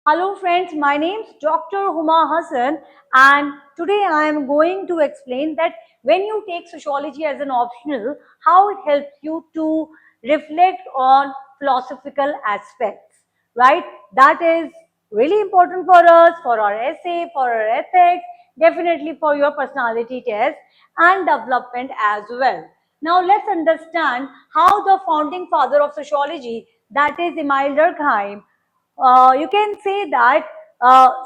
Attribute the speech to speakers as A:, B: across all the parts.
A: Hello friends, my name is Dr. Huma Hassan and today I am going to explain that when you take sociology as an optional, how it helps you to reflect on philosophical aspects, right? That is really important for us, for our essay, for our ethics, definitely for your personality test and development as well. Now let's understand how the founding father of sociology, that is Emile Durkheim, you can say that,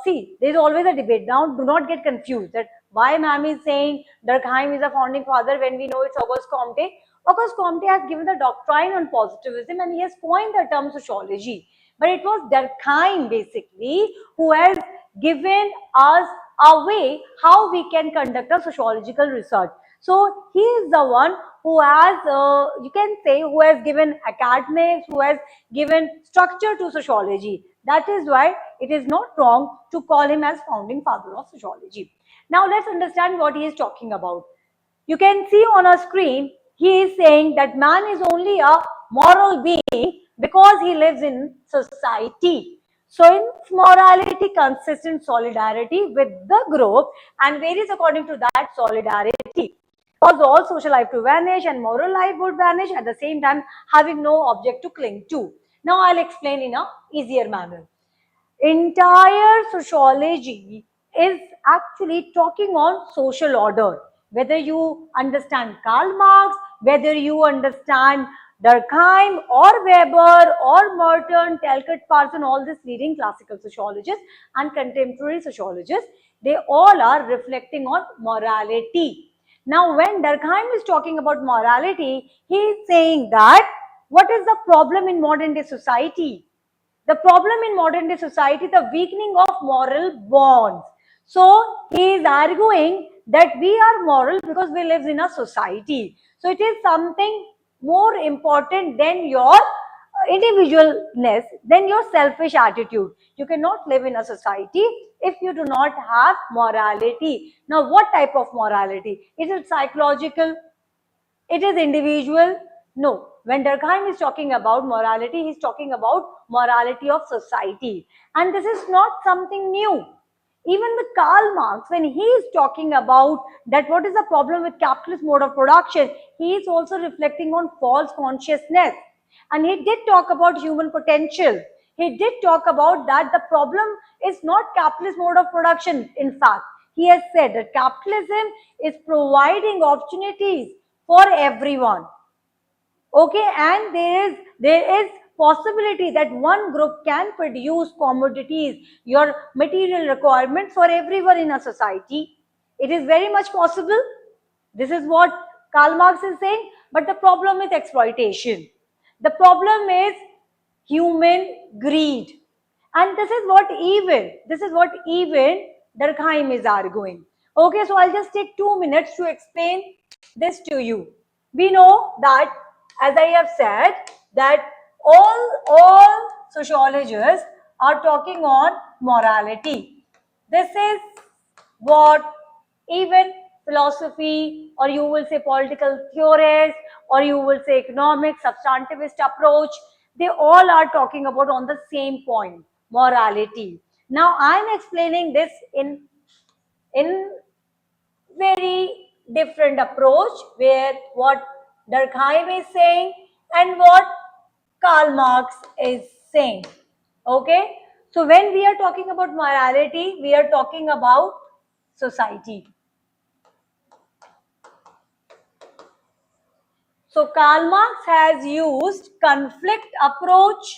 A: see, there's always a debate. Now, do not get confused that why ma'am is saying Durkheim is a founding father when we know it's Auguste Comte. Auguste Comte has given the doctrine on positivism and he has coined the term sociology. But it was Durkheim basically who has given us a way how we can conduct a sociological research. So he is the one who has, you can say, who has given academics, who has given structure to sociology. That is why it is not wrong to call him as founding father of sociology. Now let's understand what he is talking about. You can see on a screen, he is saying that man is only a moral being because he lives in society. So in morality consists in solidarity with the group and varies according to that solidarity. Cause all social life to vanish and moral life would vanish at the same time having no object to cling to. Now I'll explain in a easier manner. Entire sociology is actually talking on social order. Whether you understand Karl Marx, whether you understand Durkheim or Weber or Merton, Talcott Parson, all these leading classical sociologists and contemporary sociologists, they all are reflecting on morality. Now, when Durkheim is talking about morality, he is saying that what is the problem in modern day society? The problem in modern day society, the weakening of moral bonds. So he is arguing that we are moral because we live in a society. So it is something more important than your individualness, than your selfish attitude. You cannot live in a society if you do not have morality. Now, what type of morality? Is it psychological? It is individual? No. When Durkheim is talking about morality, he is talking about morality of society. And this is not something new. Even the Karl Marx, when he is talking about that what is the problem with capitalist mode of production, he is also reflecting on false consciousness. And he did talk about human potential. He did talk about that the problem is not capitalist mode of production. In fact, he has said that capitalism is providing opportunities for everyone. Okay, and there is possibility that one group can produce commodities, your material requirements for everyone in a society. It is very much possible. This is what Karl Marx is saying, but the problem is exploitation. The problem is human greed. And this is what even Durkheim is arguing. Okay, so I'll just take 2 minutes to explain this to you. We know that, as I have said, that all sociologists are talking on morality. This is what even philosophy, or you will say political theorists, or you will say economic substantivist approach, they all are talking about on the same point, morality. Now I'm explaining this in very different approach, where what Durkheim is saying and what Karl Marx is saying. Okay, so when we are talking about morality, we are talking about society. So Karl Marx has used conflict approach.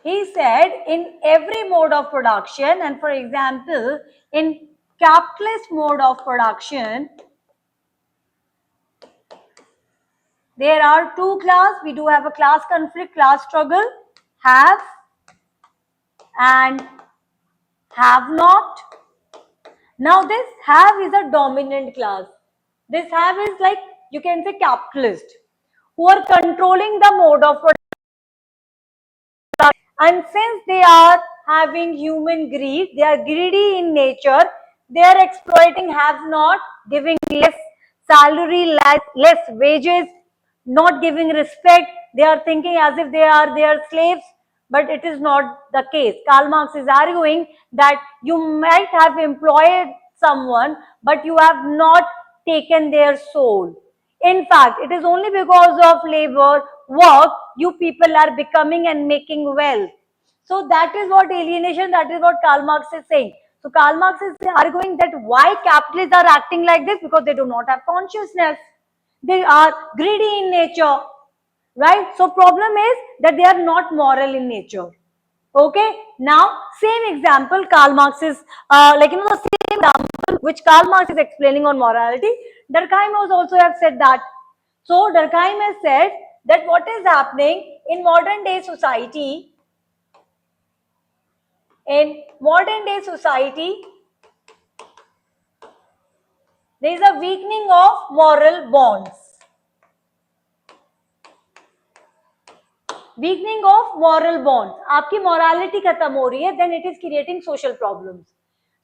A: He said in every mode of production, and for example, in capitalist mode of production, there are two classes. We do have a class conflict, class struggle, have and have not. Now this have is a dominant class. This have is like, you can say, capitalist, who are controlling the mode of production. And since they are having human greed, they are greedy in nature, they are exploiting have not, giving less salary, less wages, not giving respect, they are thinking as if they are slaves, but it is not the case. Karl Marx is arguing that you might have employed someone, but you have not taken their soul. In fact, it is only because of labor, work, you people are becoming and making wealth. So that is what alienation, that is what Karl Marx is saying. So Karl Marx is arguing that why capitalists are acting like this, because they do not have consciousness. They are greedy in nature, right? So problem is that they are not moral in nature. Okay, now same example, Karl Marx is the same example which Karl Marx is explaining on morality, Durkheim has also have said that. So Durkheim has said that what is happening in modern day society, there is a weakening of moral bonds. Weakening of moral bonds. आपकी morality खत्म हो रही है, then it is creating social problems.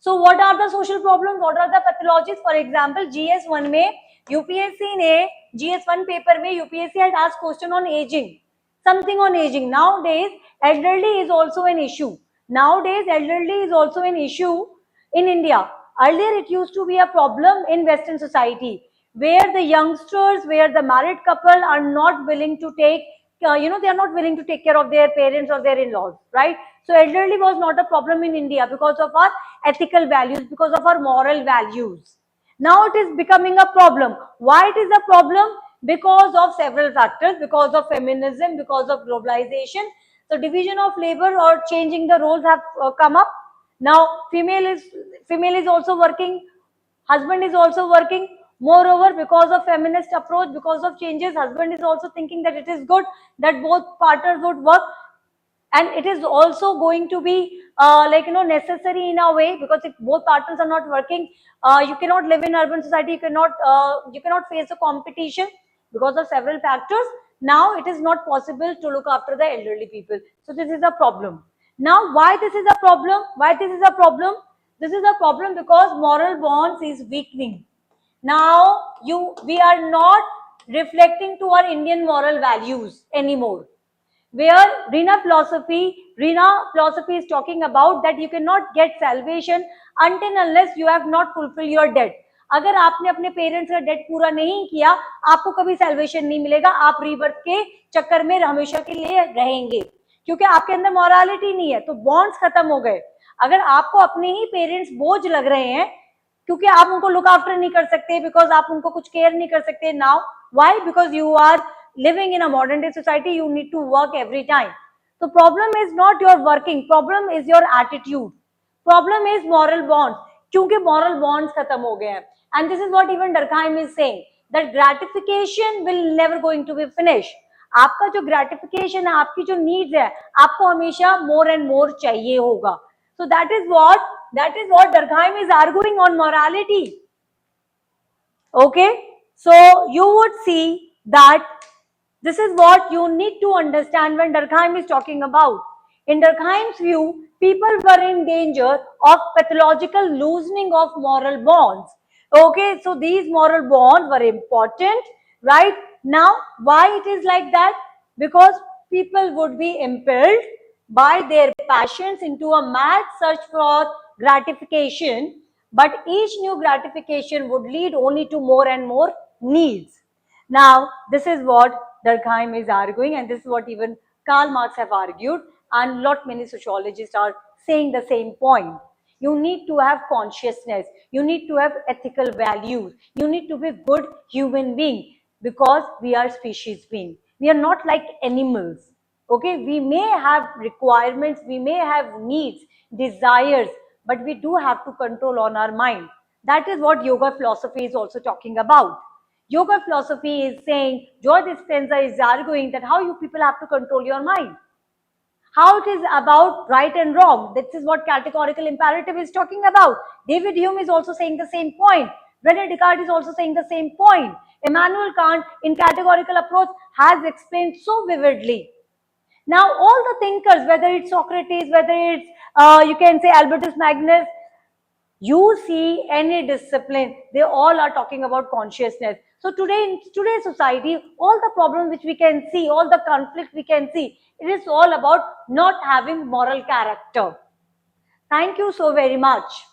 A: So what are the social problems? What are the pathologies? For example, GS1 में UPSC ने GS1 paper में UPSC had asked question on aging, something on aging. Nowadays, elderly is also an issue. Nowadays, elderly is also an issue in India. Earlier, it used to be a problem in Western society, where the youngsters, where the married couple are not willing to take they are not willing to take care of their parents or their in-laws, right? So elderly was not a problem in India because of our ethical values, because of our moral values. Now it is becoming a problem. Why it is a problem? Because of several factors, because of feminism, because of globalization. So division of labor or changing the roles have come up. Now female is also working, husband is also working. Moreover, because of feminist approach, because of changes, husband is also thinking that it is good that both partners would work, and it is also going to be necessary in a way, because if both partners are not working, you cannot live in urban society, you cannot face a competition because of several factors. Now it is not possible to look after the elderly people. So this is a problem. Now why this is a problem? Why this is a problem? This is a problem because moral bonds is weakening. Now we are not reflecting to our Indian moral values anymore, where Rina philosophy is talking about that you cannot get salvation until unless you have not fulfilled your debt. अगर आपने अपने parents का date पूरा नहीं किया, आपको कभी salvation नहीं मिलेगा, आप रीबर्थ के चक्कर में हमेशा के लिए रहेंगे, क्योंकि आपके अंदर मॉरलिटी नहीं है, तो बॉन्ड्स खत्म हो गए. अगर आपको अपने ही पेरेंट्स बोझ लग रहे हैं, क्योंकि आप उनको लुक आफ्टर नहीं कर सकते, बिकॉज आप उनको कुछ केयर नहीं कर सकते. Now why? Because you are living in a modern day society, you need to work every time. So problem is not your working, problem is your attitude, problem is moral bonds, क्योंकि moral bonds खत्म हो गए हैं. And this is what even Durkheim is saying, that gratification will never going to be finished. आपका जो gratification है, आपकी जो needs है, आपको हमेशा more and more चाहिए होगा. So that is what Durkheim is arguing on morality. Okay, so you would see that this is what you need to understand when Durkheim is talking about. In Durkheim's view, people were in danger of pathological loosening of moral bonds. Okay, so these moral bonds were important, right? Now, why it is like that? Because people would be impelled by their passions into a mad search for gratification, but each new gratification would lead only to more and more needs. Now, this is what Durkheim is arguing, and this is what even Karl Marx have argued, and lot many sociologists are saying the same point. You need to have consciousness, you need to have ethical values, you need to be good human being, because we are species being. We are not like animals. Okay, we may have requirements, we may have needs, desires, but we do have to control on our mind. That is what yoga philosophy is also talking about. Yoga philosophy is saying, George Dispenza is arguing that how you people have to control your mind. How it is about right and wrong. This is what categorical imperative is talking about. David Hume is also saying the same point. Rene Descartes is also saying the same point. Immanuel Kant in categorical approach has explained so vividly. Now all the thinkers, whether it's Socrates, whether it's you can say Albertus Magnus, you see any discipline, they all are talking about consciousness. So today, in today's society, all the problems which we can see, all the conflict we can see, it is all about not having moral character. Thank you so very much.